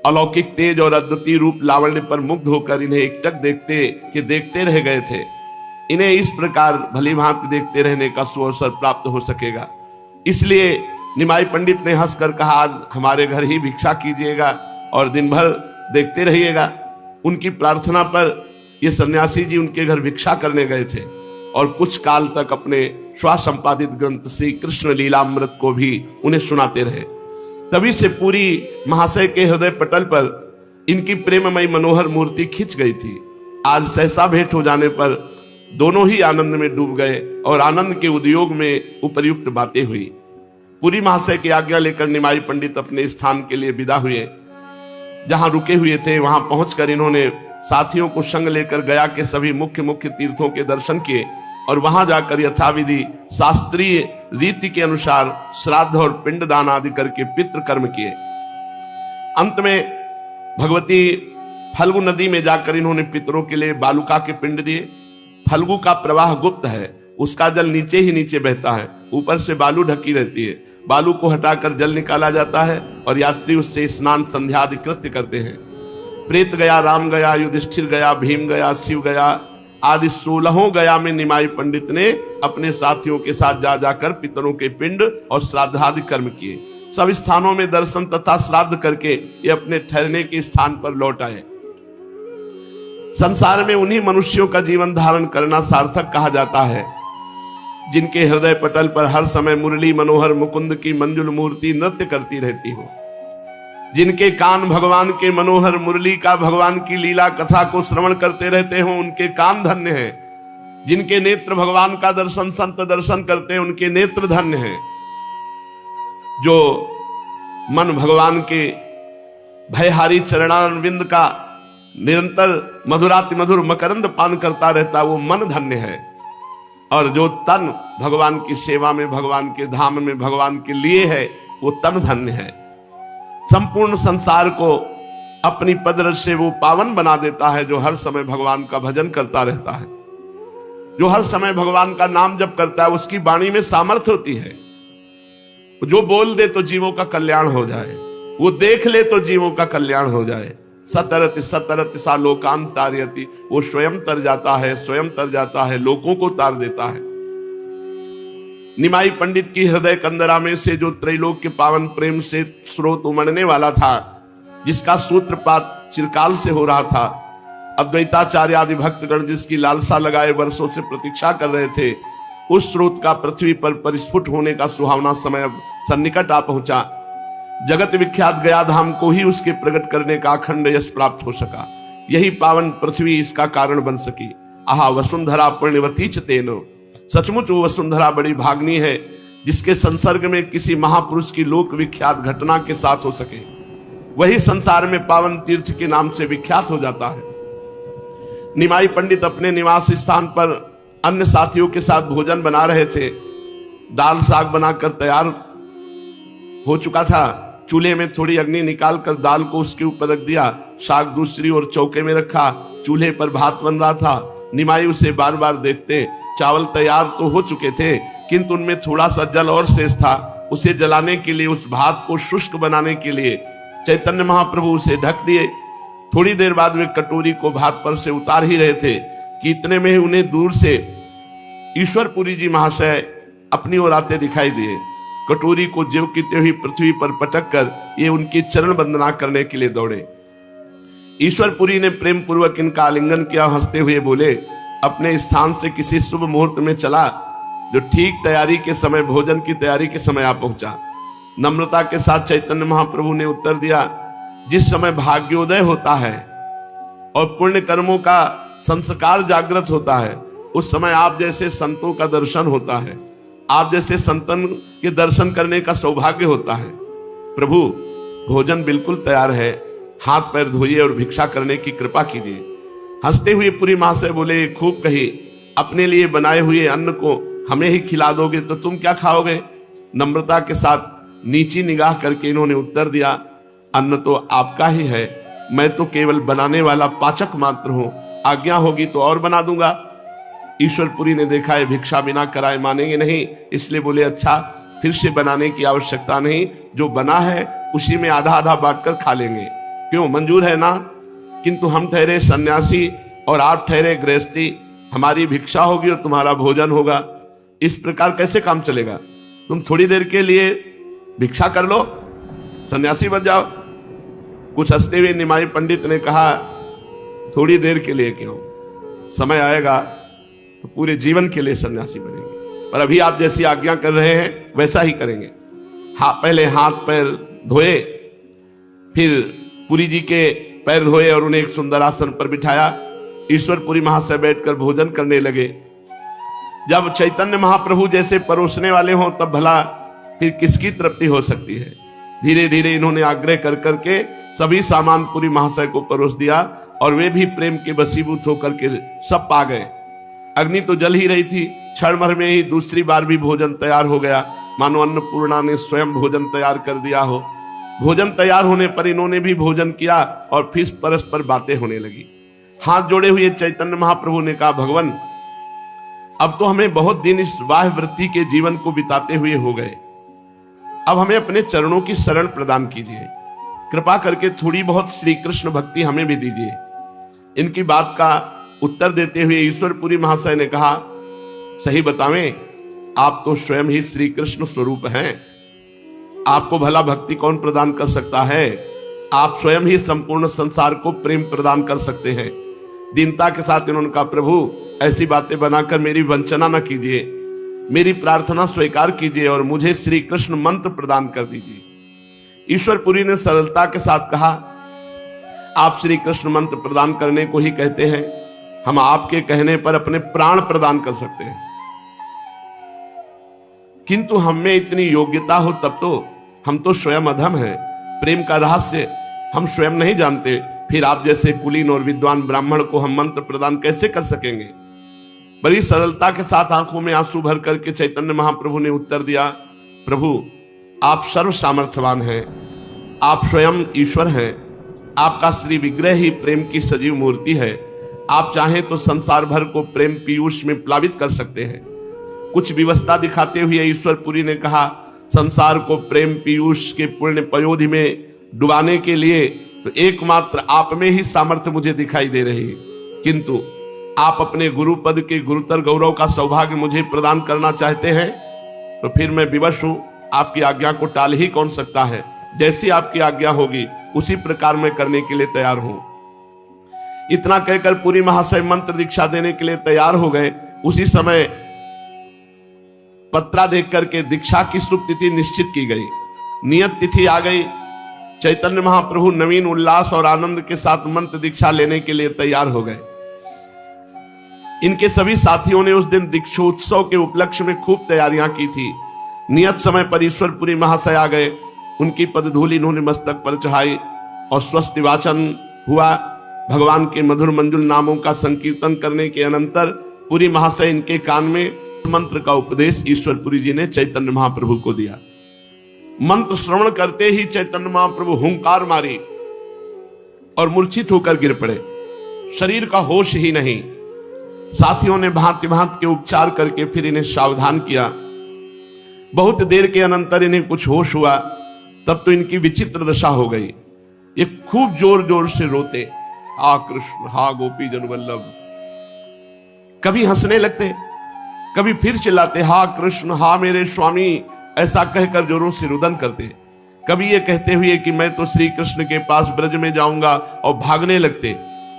अलौकिक तेज और अद्वितीय रूप लावण्य पर मुग्ध होकर इन्हें एकटक देखते रह गए थे। इन्हें इस प्रकार भली भांति देखते रहने का सुअवसर प्राप्त हो सकेगा, इसलिए निमाई पंडित ने हंसकर कहा, आज हमारे घर ही भिक्षा कीजिएगा और दिन भर देखते रहिएगा। उनकी प्रार्थना पर ये सन्यासी जी उनके घर भिक्षा करने गए थे और कुछ काल तक अपने स्वसंपादित ग्रंथ श्री कृष्ण लीलामृत को भी उन्हें सुनाते रहे। तभी से पूरी महाशय के हृदय पटल पर इनकी प्रेममयी मनोहर मूर्ति खिंच गई थी। आज सहसा भेंट हो जाने पर दोनों ही आनंद में डूब गए और आनंद के उद्योग में उपर्युक्त बातें हुई। पूरी महाशय की आज्ञा लेकर निमाई पंडित अपने स्थान के लिए विदा हुए। जहां रुके हुए थे वहां पहुंचकर इन्होंने साथियों को संग लेकर गया के सभी मुख्य तीर्थों के दर्शन किए और वहां जाकर यथाविधि शास्त्रीय रीति के अनुसार श्राद्ध और पिंडदान आदि करके पितृ कर्म किए। अंत में भगवती फल्गु नदी में जाकर इन्होंने पितरों के लिए बालुका के पिंड दिए। फल्गु का प्रवाह गुप्त है, उसका जल नीचे ही नीचे बहता है, ऊपर से बालू ढकी रहती है। बालू को हटाकर जल निकाला जाता है और यात्री उससे स्नान संध्या आदि कृत्य करते हैं। प्रेत गया, राम गया, युधिष्ठिर गया, भीम गया, शिव गया आदि 16 गया में निमाई पंडित ने अपने साथियों के साथ जा जाकर पितरों के पिंड और श्राद्धादि कर्म किए। सब स्थानों में दर्शन तथा श्राद्ध करके ये अपने ठहरने के स्थान पर लौट आए। संसार में उन्हीं मनुष्यों का जीवन धारण करना सार्थक कहा जाता है जिनके हृदय पटल पर हर समय मुरली मनोहर मुकुंद की मंजुल मूर्ति नृत्य करती रहती हो, जिनके कान भगवान के मनोहर मुरली का भगवान की लीला कथा को श्रवण करते रहते हो, उनके कान धन्य हैं। जिनके नेत्र भगवान का दर्शन संत दर्शन करते हैं, उनके नेत्र धन्य हैं। जो मन भगवान के भयहारी चरणारविंद का निरंतर मधुराति मधुर मकरंद पान करता रहता, वो मन धन्य है। और जो तन भगवान की सेवा में, भगवान के धाम में, भगवान के लिए है, वो तन धन्य है। संपूर्ण संसार को अपनी पदरज से वो पावन बना देता है जो हर समय भगवान का भजन करता रहता है, जो हर समय भगवान का नाम जप करता है। उसकी वाणी में सामर्थ्य होती है। जो बोल दे तो जीवों का कल्याण हो जाए, वो देख ले तो जीवों का कल्याण हो जाए। सतरति सतरति सा लोकान तारयति, वो स्वयं तर जाता है, स्वयं तर जाता है, लोगों को तार देता है। निमाई पंडित की हृदय कंदरा में से जो त्रैलोक के पावन प्रेम से स्रोत उमड़ने वाला था, जिसका सूत्रपात चिरकाल से हो रहा था, अद्वैताचार्य आदि भक्तगण जिसकी लालसा लगाए वर्षों से प्रतीक्षा कर रहे थे, उस स्रोत का पृथ्वी पर परिस्फुट होने का सुहावना समय सन्निकट आ पहुंचा। जगत विख्यात गया धाम को ही उसके प्रकट करने का अखंड यश प्राप्त हो सका। यही पावन पृथ्वी इसका कारण बन सकी। आहा वसुंधरा पुण्यवती च तेनो, सचमुच वो वसुंधरा बड़ी भाग्नी है जिसके संसर्ग में किसी महापुरुष की लोक विख्यात घटना के साथ हो सके। वही संसार में पावन तीर्थ के नाम से विख्यात हो जाता है। निमाई पंडित अपने निवास स्थान पर अन्य साथियों के साथ भोजन बना रहे थे। दाल साग बनाकर तैयार हो चुका था। चूल्हे में थोड़ी अग्नि निकालकर दाल को उसके ऊपर रख दिया, साग दूसरी ओर चौके में रखा। चूल्हे पर भात बन रहा था। निमाई उसे बार बार देखते। चावल तैयार तो हो चुके थे किंतु उनमें थोड़ा सा जल और शेष था। उसे जलाने के लिए, उस भात को शुष्क बनाने के लिए चैतन्य महाप्रभु उसे ढक दिए। थोड़ी देर बाद वे कटोरी को भात पर से उतार ही रहे थे कि इतने में ही उन्हें दूर से ईश्वरपुरी जी महाशय अपनी ओर आते दिखाई दिए। कटोरी को ज्यों की त्यों ही पृथ्वी पर पटक कर ये उनकी चरण वंदना करने के लिए दौड़े। ईश्वरपुरी ने प्रेम पूर्वक इनका आलिंगन किया। हंसते हुए बोले, अपने स्थान से किसी शुभ मुहूर्त में चला जो ठीक तैयारी के समय, भोजन की तैयारी के समय आ पहुंचा। नम्रता के साथ चैतन्य महाप्रभु ने उत्तर दिया, जिस समय भाग्योदय होता है और पुण्य कर्मों का संस्कार जागृत होता है, उस समय आप जैसे संतों का दर्शन होता है, आप जैसे संतन के दर्शन करने का सौभाग्य होता है। प्रभु, भोजन बिल्कुल तैयार है, हाथ पैर धोइए और भिक्षा करने की कृपा कीजिए। हंसते हुए पुरी महाशय बोले, खूब कही, अपने लिए बनाए हुए अन्न को हमें ही खिला दोगे तो तुम क्या खाओगे? नम्रता के साथ नीची निगाह करके इन्होंने उत्तर दिया, अन्न तो आपका ही है, मैं तो केवल बनाने वाला पाचक मात्र हूं, आज्ञा होगी तो और बना दूंगा। ईश्वरपुरी ने देखा है भिक्षा बिना कराए मानेंगे नहीं, इसलिए बोले, अच्छा फिर से बनाने की आवश्यकता नहीं, जो बना है उसी में आधा आधा बांटकर खा लेंगे, क्यों, मंजूर है ना? किंतु हम ठहरे सन्यासी और आप ठहरे गृहस्थी, हमारी भिक्षा होगी और तुम्हारा भोजन होगा, इस प्रकार कैसे काम चलेगा? तुम थोड़ी देर के लिए भिक्षा कर लो, सन्यासी बन जाओ। कुछ हंसते हुए निमाई पंडित ने कहा, थोड़ी देर के लिए क्यों, समय आएगा तो पूरे जीवन के लिए सन्यासी बनेंगे, पर अभी आप जैसी आज्ञा कर रहे हैं वैसा ही करेंगे। पहले हाथ पैर धोए, फिर पुरी जी के पैर धोए और उन्हें एक सुंदर आसन पर बिठाया। ईश्वरपुरी महाशय बैठकर भोजन करने लगे। जब चैतन्य महाप्रभु जैसे परोसने वाले हों तब भला फिर किसकी तृप्ति हो सकती है। धीरे धीरे इन्होंने आग्रह कर करके सभी सामान पुरी महाशय को परोस दिया और वे भी प्रेम के वशीभूत होकर के सब पा गए। अग्नि तो जल ही रही थी, क्षण भर में ही दूसरी बार भी भोजन तैयार हो गया, मानो अन्नपूर्णा ने स्वयं भोजन तैयार कर दिया हो। भोजन तैयार होने पर इन्होंने भी भोजन किया और फिर परस्पर बातें होने लगी। हाथ जोड़े हुए चैतन्य महाप्रभु ने कहा, भगवान, अब तो हमें बहुत दिन इस बाह्य वृत्ति के जीवन को बिताते हुए हो गए, अब हमें अपने चरणों की शरण प्रदान कीजिए, कृपा करके थोड़ी बहुत श्री कृष्ण भक्ति हमें भी दीजिए। इनकी बात का उत्तर देते हुए ईश्वरपुरी महाशय ने कहा, सही बतावें, आप तो स्वयं ही श्री कृष्ण स्वरूप हैं, आपको भला भक्ति कौन प्रदान कर सकता है? आप स्वयं ही संपूर्ण संसार को प्रेम प्रदान कर सकते हैं। दीनता के साथ इन्होंने कहा, प्रभु ऐसी बातें बनाकर मेरी वंचना न कीजिए, मेरी प्रार्थना स्वीकार कीजिए और मुझे श्री कृष्ण मंत्र प्रदान कर दीजिए। ईश्वरपुरी ने सरलता के साथ कहा, आप श्री कृष्ण मंत्र प्रदान करने को ही कहते हैं, हम आपके कहने पर अपने प्राण प्रदान कर सकते हैं, किंतु हम में इतनी योग्यता हो तब तो, हम तो स्वयं अधम हैं, प्रेम का रहस्य हम स्वयं नहीं जानते, फिर आप जैसे कुलीन और विद्वान ब्राह्मण को हम मंत्र प्रदान कैसे कर सकेंगे? बड़ी सरलता के साथ आंखों में आंसू भर करके चैतन्य महाप्रभु ने उत्तर दिया, प्रभु आप सर्व सामर्थ्यवान हैं, आप स्वयं ईश्वर हैं, आपका श्री विग्रह ही प्रेम की सजीव मूर्ति है, आप चाहें तो संसार भर को प्रेम पीयूष में प्लावित कर सकते हैं। कुछ विवशता दिखाते हुए ईश्वरपुरी ने कहा, संसार को प्रेम पीयूष के पुण्य पयोधि में डुबाने के लिए तो एकमात्र आप में ही सामर्थ्य मुझे दिखाई दे रही है, किंतु आप अपने गुरु पद के गुरुतर गौरव का सौभाग्य मुझे प्रदान करना चाहते हैं तो फिर मैं विवश हूं, आपकी आज्ञा को टाल ही कौन सकता है? जैसी आपकी आज्ञा होगी उसी प्रकार मैं करने के लिए तैयार हूं। इतना कहकर पुरी महाशय मंत्र दीक्षा देने के लिए तैयार हो गए। उसी समय पत्रा देख करके दीक्षा की शुभ तिथि निश्चित की गई। नियत तिथि आ गई। चैतन्य महाप्रभु नवीन उल्लास और आनंद के साथ मंत्र दीक्षा लेने के लिए तैयार हो गए। इनके सभी साथियों ने उस दिन दीक्षोत्सव के उपलक्ष्य में खूब तैयारियां की थी। नियत समय पर ईश्वरपुरी महाशय आ गए, उनकी पदधूलि इन्होंने मस्तक पर चढ़ाई और स्वस्ति वाचन हुआ। भगवान के मधुर मंजुल नामों का संकीर्तन करने के अनंतर पुरी महाशय इनके कान में मंत्र का उपदेश ईश्वरपुरी जी ने चैतन्य महाप्रभु को दिया। मंत्र श्रवण करते ही चैतन्य महाप्रभु हुंकार मारी और मूर्छित होकर गिर पड़े। शरीर का होश ही नहीं। साथियों ने भांति भांति के उपचार करके फिर इन्हें सावधान किया। बहुत देर के अनंतर इन्हें कुछ होश हुआ। तब तो इनकी विचित्र दशा हो गई। ये खूब जोर जोर से रोते, हा कृष्ण हा गोपी जन वल्लभ। कभी हंसने लगते, कभी फिर चिल्लाते, हा कृष्ण हा मेरे स्वामी, ऐसा कहकर जोरों से रुदन करते। कभी ये कहते हुए कि मैं तो श्री कृष्ण के पास ब्रज में जाऊंगा और भागने लगते।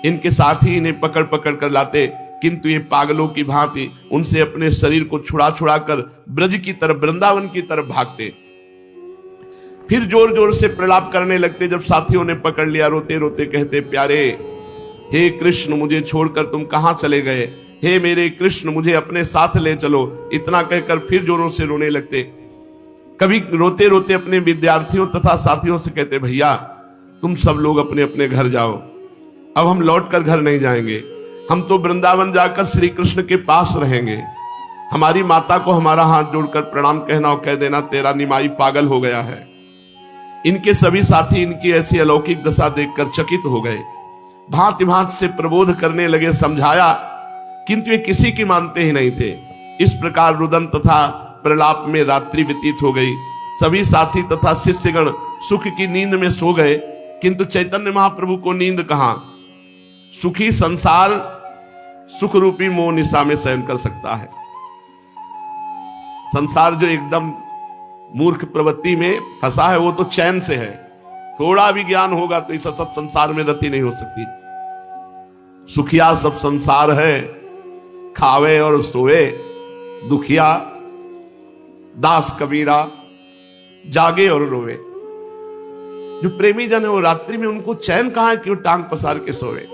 इनके साथी इन्हें पकड़ पकड़ कर लाते, किंतु ये पागलों की भांति उनसे अपने शरीर को छुड़ा छुड़ा कर ब्रज की तरफ, वृंदावन की तरफ भागते। फिर जोर जोर से प्रलाप करने लगते। जब साथियों ने पकड़ लिया, रोते रोते कहते, प्यारे हे कृष्ण, मुझे छोड़कर तुम कहां चले गए? हे मेरे कृष्ण, मुझे अपने साथ ले चलो। इतना कहकर फिर जोरों से रोने लगते। कभी रोते रोते अपने विद्यार्थियों तथा साथियों से कहते, भैया तुम सब लोग अपने अपने घर जाओ, अब हम लौटकर घर नहीं जाएंगे। हम तो वृंदावन जाकर श्री कृष्ण के पास रहेंगे। हमारी माता को हमारा हाथ जोड़कर प्रणाम कहना और कह देना, तेरा निमाई पागल हो गया है। इनके सभी साथी इनकी ऐसी अलौकिक दशा देखकर चकित हो गए। भांति भांति से प्रबोध करने लगे, समझाया, किंतु ये किसी की मानते ही नहीं थे। इस प्रकार रुदन तथा प्रलाप में रात्रि व्यतीत हो गई। सभी साथी तथा शिष्यगण सुख की नींद में सो गए, किंतु चैतन्य महाप्रभु को नींद कहां। सुखी संसार सुख रूपी मोह निशा में शयन कर सकता है। संसार जो एकदम मूर्ख प्रवृत्ति में फंसा है, वो तो चैन से है। थोड़ा भी ज्ञान होगा तो इस असत संसार में रति नहीं हो सकती। सुखिया सब संसार है, खावे और सोए, दुखिया दास कबीरा जागे और रोवे। जो प्रेमी जन है वो रात्रि में उनको चैन कहां है कि वो टांग पसार के सोवे।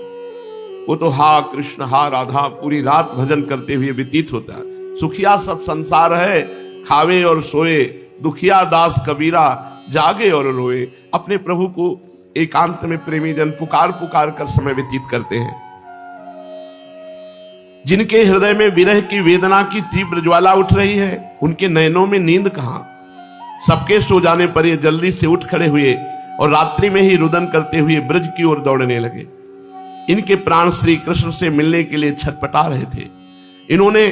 वो तो हा कृष्ण हा राधा पूरी रात भजन करते हुए व्यतीत होता है। सुखिया सब संसार है, खावे और सोए, दुखिया दास कबीरा जागे और रोए। अपने प्रभु को एकांत में प्रेमी जन पुकार पुकार कर समय व्यतीत करते हैं। जिनके हृदय में विरह की वेदना की तीव्र ज्वाला उठ रही है, उनके नयनों में नींद कहां। सबके सो जाने पर ये जल्दी से उठ खड़े हुए और रात्रि में ही रुदन करते हुए ब्रज की ओर दौड़ने लगे। इनके प्राण श्री कृष्ण से मिलने के लिए छटपटा रहे थे। इन्होंने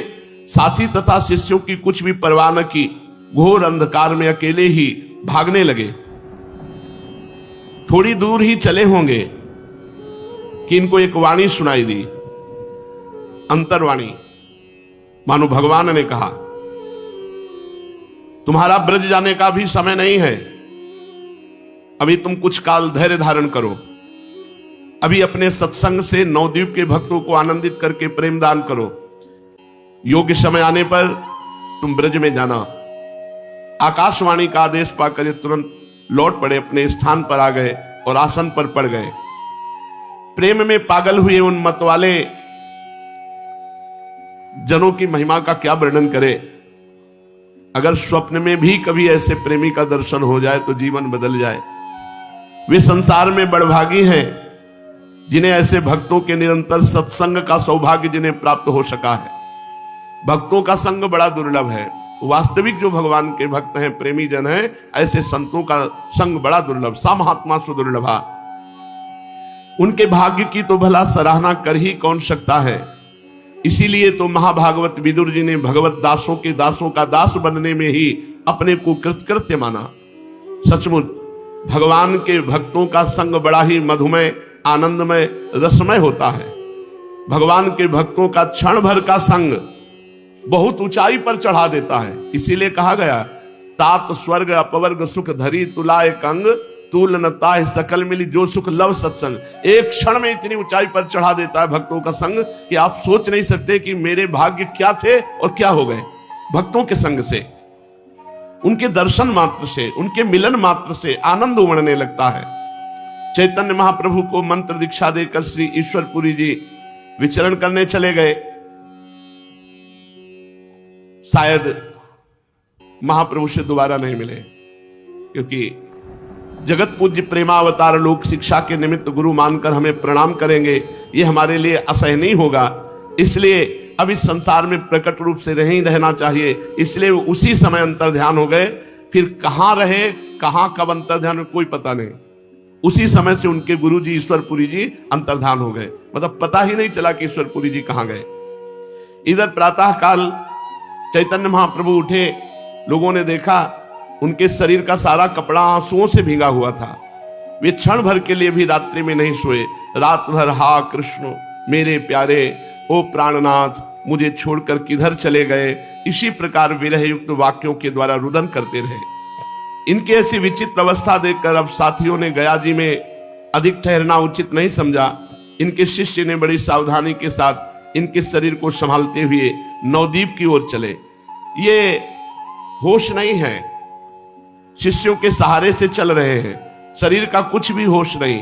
साथी तथा शिष्यों की कुछ भी परवाह न की, घोर अंधकार में अकेले ही भागने लगे। थोड़ी दूर ही चले होंगे कि इनको एक वाणी सुनाई दी, अंतर्वाणी। मानो भगवान ने कहा, तुम्हारा ब्रज जाने का भी समय नहीं है, अभी तुम कुछ काल धैर्य धारण करो। अभी अपने सत्संग से नवद्वीप के भक्तों को आनंदित करके प्रेम दान करो। योग्य समय आने पर तुम ब्रज में जाना। आकाशवाणी का आदेश पाकर ये तुरंत लौट पड़े, अपने स्थान पर आ गए और आसन पर पड़ गए। प्रेम में पागल हुए उन मतवाले जनों की महिमा का क्या वर्णन करें। अगर स्वप्न में भी कभी ऐसे प्रेमी का दर्शन हो जाए तो जीवन बदल जाए। वे संसार में बड़भागी हैं जिन्हें ऐसे भक्तों के निरंतर सत्संग का सौभाग्य जिन्हें प्राप्त हो सका है। भक्तों का संग बड़ा दुर्लभ है। वास्तविक जो भगवान के भक्त हैं, प्रेमी जन हैं, ऐसे संतों का संग बड़ा दुर्लभ। सा महात्मा सुदुर्लभा। उनके भाग्य की तो भला सराहना कर ही कौन सकता है। इसीलिए तो महाभागवत विदुर जी ने भगवत दासों के दासों का दास बनने में ही अपने को कृतकृत्य माना। सचमुच भगवान के भक्तों का संग बड़ा ही मधुमय, आनंदमय, रसमय होता है। भगवान के भक्तों का क्षण भर का संग बहुत ऊंचाई पर चढ़ा देता है। इसीलिए कहा गया, तात स्वर्ग अपवर्ग सुख धरी तुलाए कंग, तूल न ताहि सकल मिली जो सुख लव सत्संग। एक क्षण में इतनी ऊंचाई पर चढ़ा देता है भक्तों का संग कि आप सोच नहीं सकते कि मेरे भाग्य क्या थे और क्या हो गए भक्तों के संग से। उनके दर्शन मात्र से, उनके मिलन मात्र से आनंद उमड़ने लगता है। चैतन्य महाप्रभु को मंत्र दीक्षा देकर श्री ईश्वरपुरी जी विचरण करने चले गए। शायद महाप्रभु से दोबारा नहीं मिले, क्योंकि जगत पूज्य प्रेमावतार लोक शिक्षा के निमित्त गुरु मानकर हमें प्रणाम करेंगे, ये हमारे लिए असहनीय होगा। इसलिए अब इस संसार में प्रकट रूप से नहीं रहना चाहिए। इसलिए वो उसी समय अंतर्ध्यान हो गए। फिर कहां रहे, कहां कब अंतर्ध्यान में कोई पता नहीं। उसी समय से उनके गुरु जी ईश्वरपुरी जी अंतर्ध्यान हो गए, मतलब पता ही नहीं चला कि ईश्वरपुरी जी कहां गए। इधर प्रातः काल चैतन्य महाप्रभु उठे, लोगों ने देखा उनके शरीर का सारा कपड़ा आंसुओं से भीगा हुआ था। वे क्षण भर के लिए भी रात्रि में नहीं सोए। रात भर हा कृष्ण मेरे प्यारे, ओ प्राणनाथ मुझे छोड़कर किधर चले गए, इसी प्रकार विरह युक्त वाक्यों के द्वारा रुदन करते रहे। इनकी ऐसी विचित्र अवस्था देखकर अब साथियों ने गया जी में अधिक ठहरना उचित नहीं समझा। इनके शिष्य ने बड़ी सावधानी के साथ इनके शरीर को संभालते हुए नवद्वीप की ओर चले। ये होश नहीं है, शिष्यों के सहारे से चल रहे हैं, शरीर का कुछ भी होश नहीं।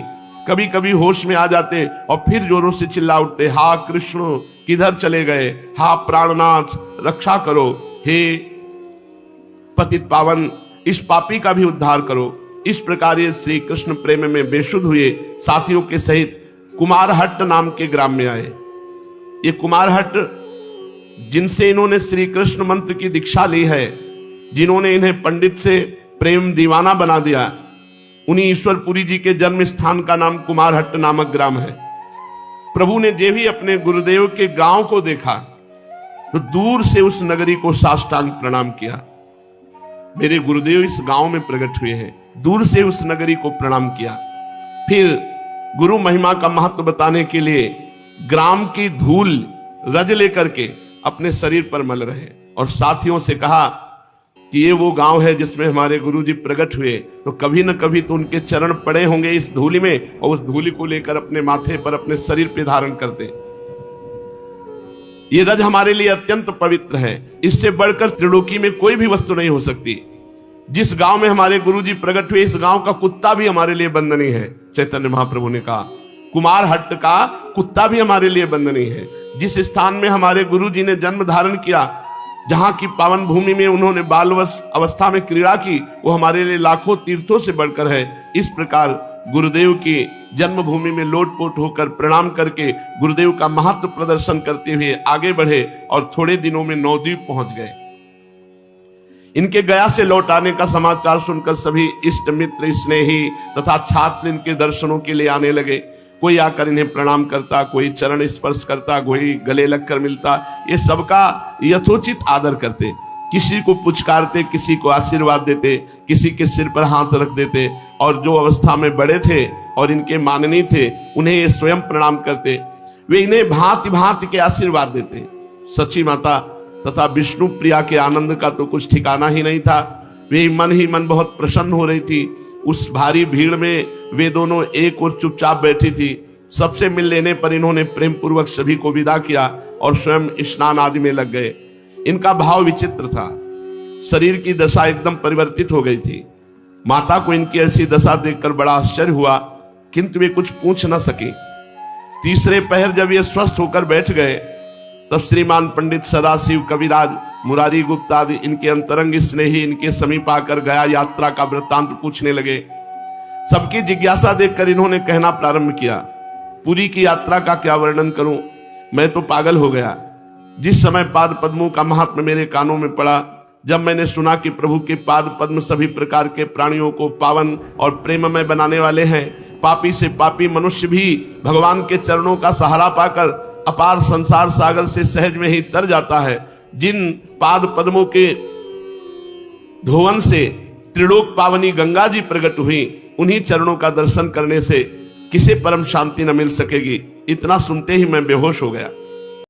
कभी कभी होश में आ जाते और फिर जोरों से चिल्ला उठते, हा कृष्ण किधर चले गए, हा प्राणनाथ रक्षा करो, हे पतित पावन इस पापी का भी उद्धार करो। इस प्रकार ये श्री कृष्ण प्रेम में बेसुध हुए साथियों के सहित कुमारहट्ट नाम के ग्राम में आए। ये कुमारहट्ट जिनसे इन्होंने श्री कृष्ण मंत्र की दीक्षा ली है, जिन्होंने इन्हें पंडित से प्रेम दीवाना बना दिया, उन्हीं ईश्वरपुरी जी के जन्म स्थान का नाम कुमारहट्ट नामक ग्राम है। प्रभु ने जे भी अपने गुरुदेव के गांव को देखा तो दूर से उस नगरी को साष्टांग प्रणाम किया। मेरे गुरुदेव इस गांव में प्रकट हुए हैं, दूर से उस नगरी को प्रणाम किया। फिर गुरु महिमा का महत्व बताने के लिए ग्राम की धूल रज लेकर के अपने शरीर पर मल रहे और साथियों से कहा कि ये वो गांव है जिसमें हमारे गुरुजी प्रकट हुए, तो कभी न कभी तो उनके चरण पड़े होंगे इस धूलि में, और उस धूलि को लेकर अपने माथे पर अपने शरीर पे धारण करते। ये रज हमारे लिए अत्यंत पवित्र है, इससे बढ़कर त्रिलोकी में कोई भी वस्तु नहीं हो सकती। जिस गांव में हमारे गुरुजी प्रकट हुए, इस गांव का कुत्ता भी हमारे लिए बंदनीय है। चैतन्य महाप्रभु ने कहा कुमारहट्ट का कुत्ता भी हमारे लिए बंदनीय है। जिस स्थान में हमारे गुरुजी ने जन्म धारण किया, जहां की पावन भूमि में उन्होंने बालवश अवस्था में क्रीड़ा की, वो हमारे लिए लाखों तीर्थों से बढ़कर है। इस प्रकार गुरुदेव की जन्मभूमि में लोटपोट होकर प्रणाम करके गुरुदेव का महत्व प्रदर्शन करते हुए आगे बढ़े और थोड़े दिनों में नवद्वीप पहुंच गए। इनके गया से लौट आने का समाचार सुनकर सभी इष्ट मित्र स्नेही तथा छात्र इनके दर्शनों के लिए आने लगे। कोई आकर इन्हें प्रणाम करता, कोई चरण स्पर्श करता, कोई गले लगकर मिलता। ये सबका यथोचित आदर करते, किसी को पुचकारते, किसी को आशीर्वाद देते, किसी के सिर पर हाथ रख देते, और जो अवस्था में बड़े थे और इनके माननीय थे उन्हें ये स्वयं प्रणाम करते। वे इन्हें भांति भांति के आशीर्वाद देते। सची माता तथा विष्णु प्रिया के आनंद का तो कुछ ठिकाना ही नहीं था। वे मन ही मन बहुत प्रसन्न हो रही थी। उस भारी भीड़ में वे दोनों एक और चुपचाप बैठी थी। सबसे मिल लेने पर इन्होंने प्रेम पूर्वक सभी को विदा किया और स्वयं स्नान आदि में लग गए। इनका भाव विचित्र था, शरीर की दशा एकदम परिवर्तित हो गई थी। माता को इनकी ऐसी दशा देखकर बड़ा आश्चर्य हुआ, किंतु वे कुछ पूछ न सके। तीसरे पहर जब ये स्वस्थ होकर बैठ गए, तब श्रीमान पंडित सदाशिव कविराज मुरारी गुप्ता आदि इनके अंतरंग स्नेही इनके समीप आकर गया यात्रा का वृत्तांत पूछने लगे। सबकी जिज्ञासा देखकर इन्होंने कहना प्रारंभ किया, पुरी की यात्रा का क्या वर्णन करूं, मैं तो पागल हो गया। जिस समय पाद पद्मों का महात्म्य मेरे कानों में पड़ा, जब मैंने सुना कि प्रभु के पाद पद्म सभी प्रकार के प्राणियों को पावन और प्रेममय बनाने वाले हैं, पापी से पापी मनुष्य भी भगवान के चरणों का सहारा पाकर अपार संसार सागर से सहज में ही तर जाता है। जिन पाद पद्मों के धोवन से त्रिलोक पावनी गंगा जी प्रकट हुई, उन्हीं चरणों का दर्शन करने से किसे परम शांति न मिल सकेगी। इतना सुनते ही मैं बेहोश हो गया।